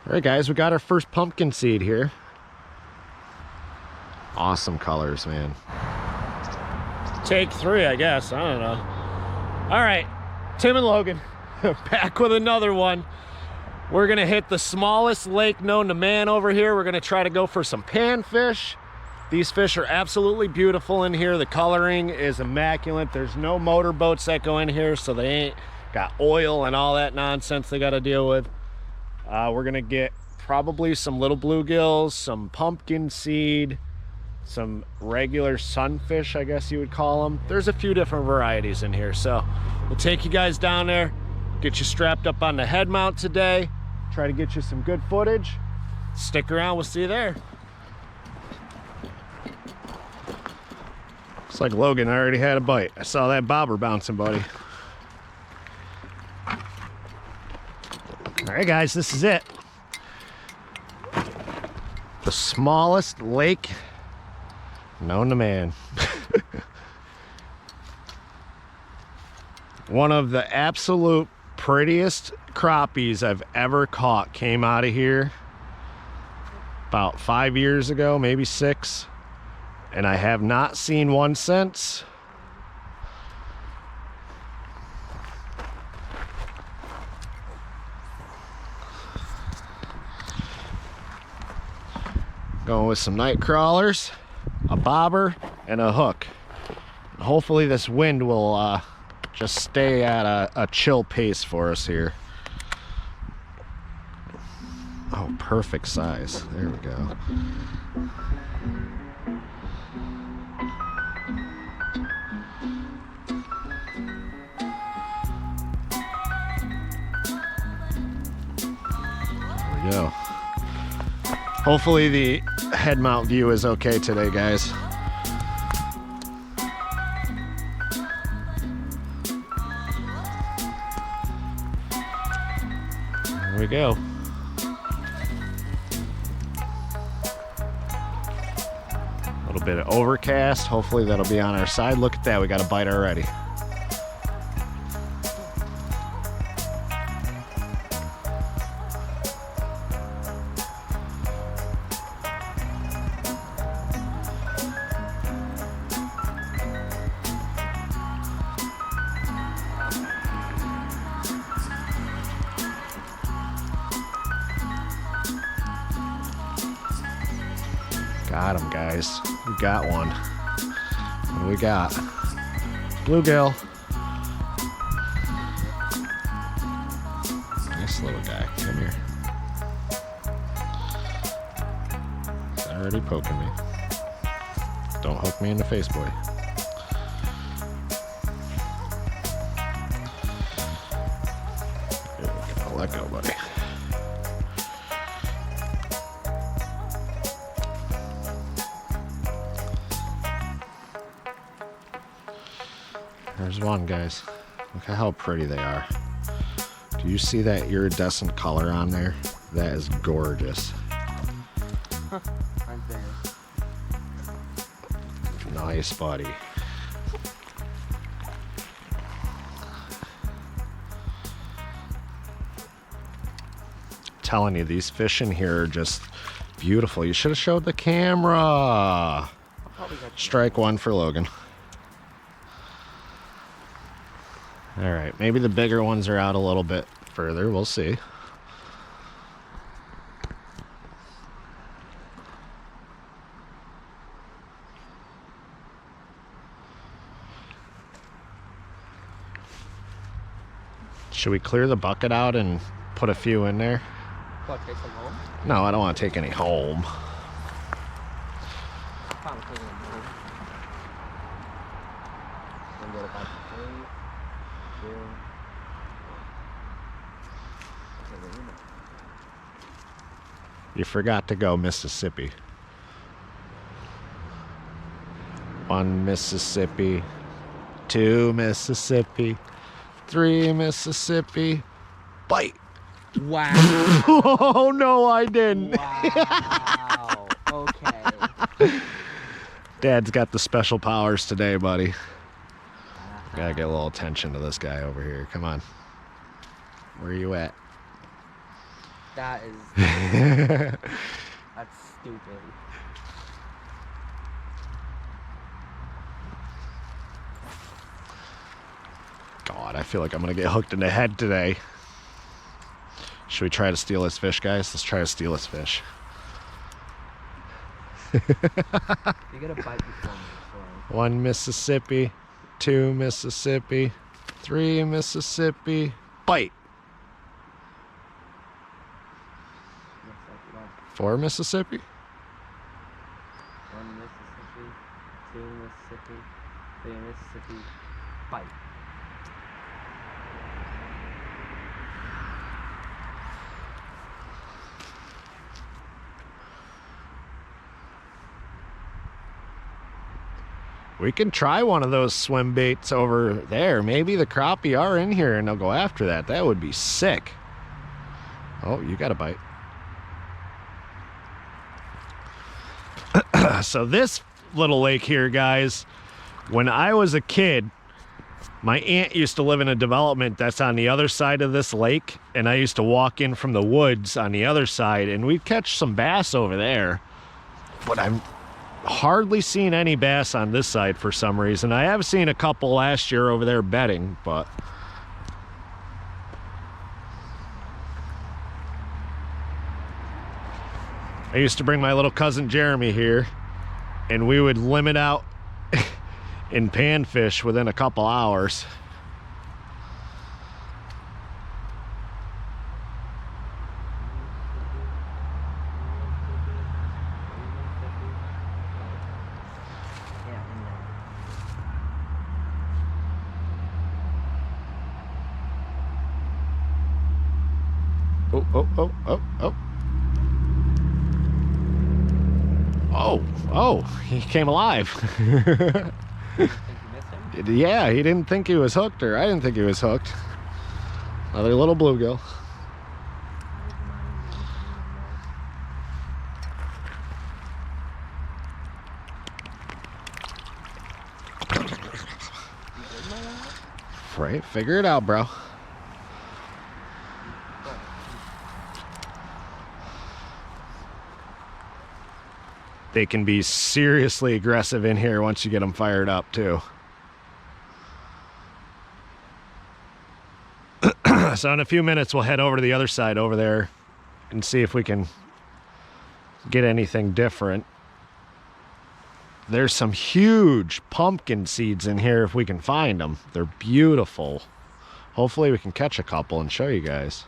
All right, guys, we got our first pumpkin seed here. Awesome colors, man. Take 3, I guess. I don't know. All right, Tim and Logan, back with another one. We're gonna hit the smallest lake known to man over here. We're gonna try to go for some panfish. These fish are absolutely beautiful in here. The coloring is immaculate. There's no motorboats that go in here, so they ain't got oil and all that nonsense they gotta deal with. We're gonna get probably some little bluegills, some pumpkin seed, some regular sunfish, I guess you would call them. There's a few different varieties in here, so we'll take you guys down there, get you strapped up on the head mount today, try to get you some good footage. Stick around, we'll see you there. Looks like Logan already had a bite. I saw that bobber bouncing, buddy. All right, guys, this is it. The smallest lake known to man. One of the absolute prettiest crappies I've ever caught came out of here about 5 years ago, maybe 6, and I have not seen one since. Going with some night crawlers, a bobber, and a hook. Hopefully this wind will just stay at a chill pace for us here. Oh, perfect size. There we go. There we go. Hopefully the head mount view is okay today, guys. There we go. A little bit of overcast. Hopefully that'll be on our side. Look at that, we got a bite already. Got him, guys. We got one. What do we got? Bluegill. Nice little guy. Come here. He's already poking me. Don't hook me in the face, boy. There we go. Let go, buddy. There's one, guys. Look at how pretty they are. Do you see that iridescent color on there? That is gorgeous. Mine's bigger. Nice, buddy. Telling you, these fish in here are just beautiful. You should have showed the camera. Strike one for Logan. All right, maybe the bigger ones are out a little bit further. We'll see. Should we clear the bucket out and put a few in there? What, take some home? No, I don't want to take any home. Probably take them home. Then get about 8, 2. You forgot to go Mississippi. 1 Mississippi, 2 Mississippi, 3 Mississippi. Bite. Wow. Oh, no, I didn't. Wow. Okay. Dad's got the special powers today, buddy. Gotta get a little attention to this guy over here. Come on. Where are you at? That is. That's stupid. God, I feel like I'm gonna get hooked in the head today. Should we try to steal his fish, guys? Let's try to steal his fish. You get a bite before me. So. 1 Mississippi, 2 Mississippi, 3 Mississippi. Bite. 4 Mississippi. 1 Mississippi, 2 Mississippi, 3 Mississippi. Bite. We can try one of those swim baits over there. Maybe the crappie are in here and they'll go after that. That would be sick. Oh, you got a bite. So this little lake here, guys, when I was a kid, my aunt used to live in a development that's on the other side of this lake, and I used to walk in from the woods on the other side, and we'd catch some bass over there. But I'm hardly seen any bass on this side for some reason. I have seen a couple last year over there bedding, but I used to bring my little cousin Jeremy here, and we would limit out in panfish within a couple hours. Oh, oh, oh, oh, oh. Oh, oh, he came alive. Yeah, he didn't think he was hooked, or I didn't think he was hooked. Another little bluegill. Right, figure it out, bro. They can be seriously aggressive in here once you get them fired up, too. So in a few minutes, we'll head over to the other side over there and see if we can get anything different. There's some huge pumpkin seeds in here if we can find them. They're beautiful. Hopefully we can catch a couple and show you guys.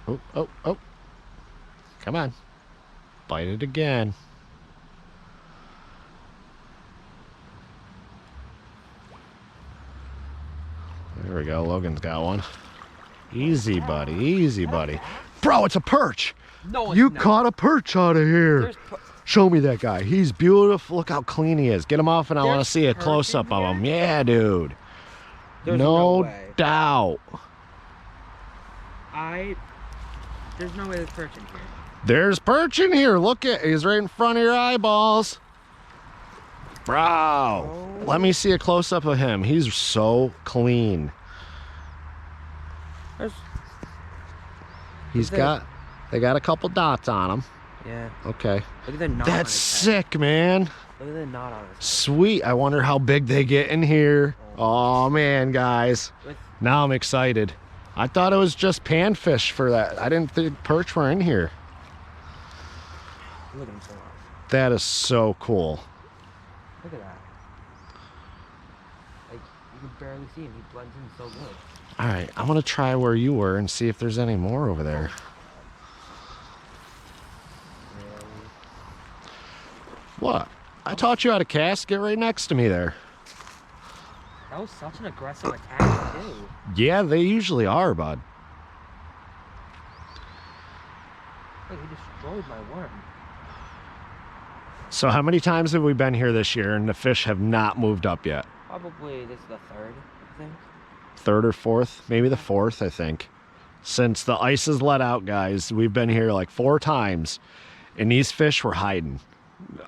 Oh, oh, oh. Come on. Bite it again. There we go. Logan's got one. Easy, buddy. Easy, buddy. Bro, it's a perch. No, you caught a perch out of here. Show me that guy. He's beautiful. Look how clean he is. Get him off and I want to see a close-up of him. Yeah, dude. There's no doubt. There's no way there's perch in here. There's perch in here. Look at, he's right in front of your eyeballs. Bro, oh. Let me see a close-up of him. He's so clean. They got a couple dots on him. Yeah. Okay. Look at the knot. That's sick, man. Look at the knot on his head. Sweet. I wonder how big they get in here. Oh man, guys. Now I'm excited. I thought it was just panfish for that. I didn't think perch were in here. Look at him so much. That is so cool. Look at that. Like, you can barely see him. He blends in so good. All right, I'm gonna try where you were and see if there's any more over there. Really? What? I taught you how to cast. Get right next to me there. That was such an aggressive attack, too. Yeah, they usually are, bud. Like, he destroyed my worm. So how many times have we been here this year and the fish have not moved up yet? Probably this is the third, I think. third or fourth, maybe the fourth, I think. Since the ice is let out, guys, we've been here like 4 times, and these fish were hiding.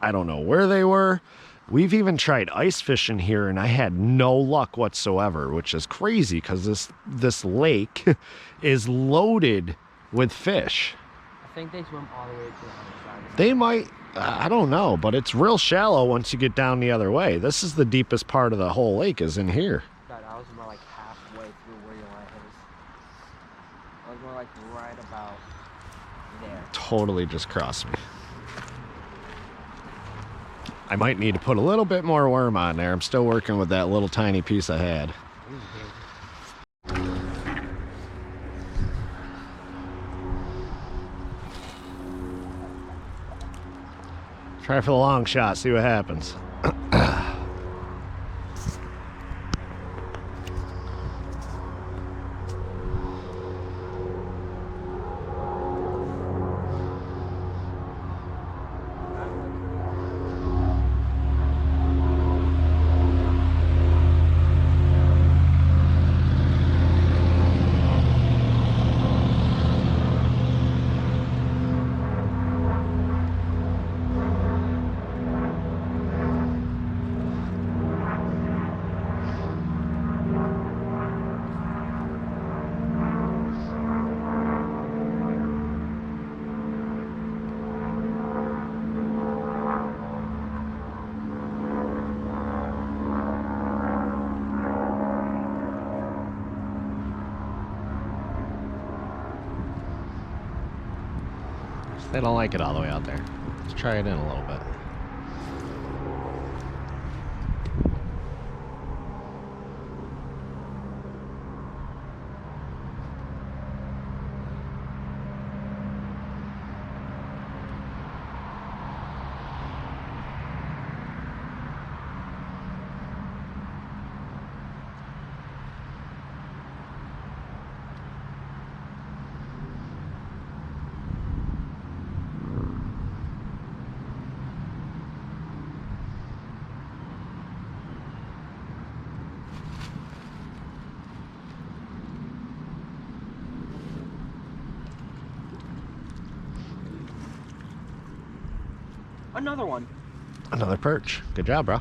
I don't know where they were. We've even tried ice fishing here, and I had no luck whatsoever, which is crazy because this lake is loaded with fish. I think they swim all the way to the other side. They might, I don't know, but it's real shallow once you get down the other way. This is the deepest part of the whole lake is in here. God, I was more like halfway through where your light is. I was more like right about there. Totally just crossed me. I might need to put a little bit more worm on there. I'm still working with that little tiny piece I had. Try for the long shot, see what happens. They don't like it all the way out there. Let's try it in a little bit. Another one. Another perch. Good job, bro.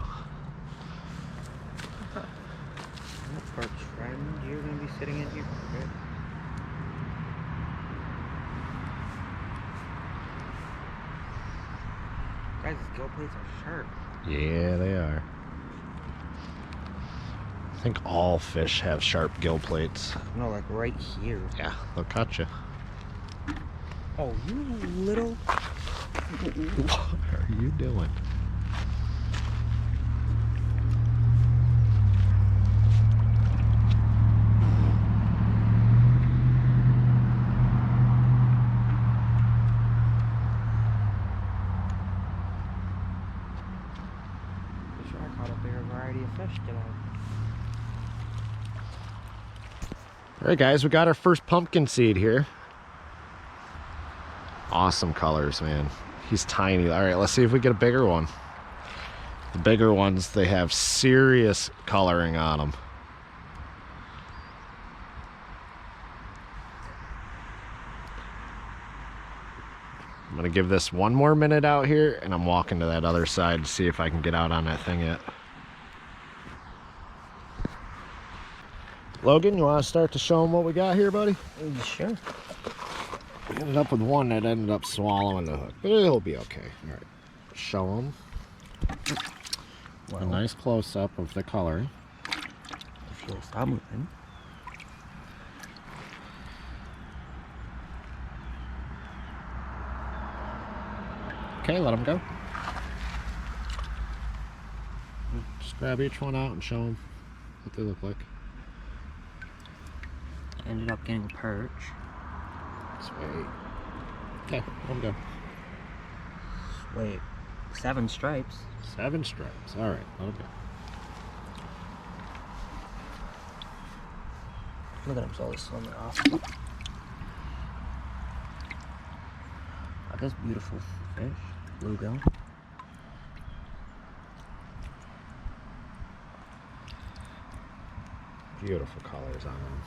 Perch friend, you're gonna be sitting in here. Good. Guys, these gill plates are sharp. Yeah, they are. I think all fish have sharp gill plates. No, like right here. Yeah, they'll cut you. Oh, you little... What are you doing? Sure, I caught a bigger variety of fish today. All right, guys, we got our first pumpkin seed here. Awesome colors, man. He's tiny. All right, let's see if we get a bigger one. The bigger ones, they have serious coloring on them. I'm gonna give this one more minute out here, and I'm walking to that other side to see if I can get out on that thing yet. Logan, you want to start to show them what we got here, buddy? Sure. We ended up with one that ended up swallowing the hook, but it'll be okay. All right, show them. A nice close-up of the coloring. If you'll stop moving. Okay, let them go. Just grab each one out and show them what they look like. I ended up getting a perch. Sweet. Okay, let them go. Wait, 7 stripes. 7 stripes. All right, let them go. Look at him slowly swimming off. Look at this beautiful fish, bluegill. Beautiful colors on them.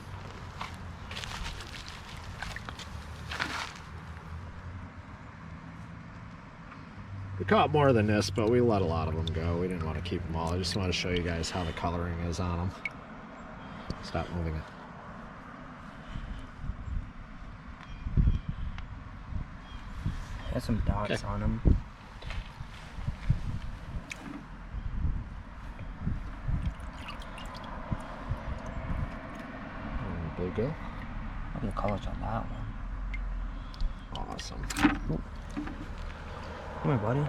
We caught more than this, but we let a lot of them go. We didn't want to keep them all. I just want to show you guys how the coloring is on them. Stop moving it. Has some dots on them. Bluegill. Look at the colors on that one. Awesome. Ooh. Come here, buddy.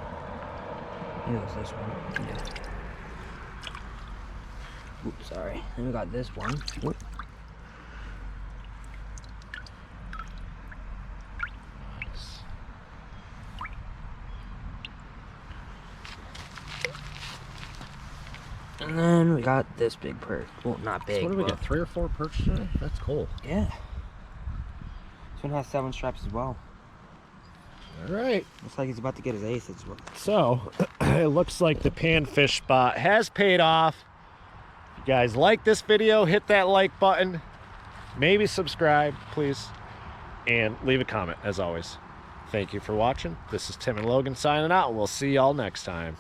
Use this one. Yeah. Oops, sorry. Then we got this one. Oop. Nice. And then we got this big perch. Well, not big. So what do we got? 3 or 4 perch today? That's cool. Yeah. This one has 7 stripes as well. All right. Looks like he's about to get his ace as well. So it looks like the panfish spot has paid off. If you guys like this video, hit that like button. Maybe subscribe, please. And leave a comment, as always. Thank you for watching. This is Tim and Logan signing out, and we'll see y'all next time.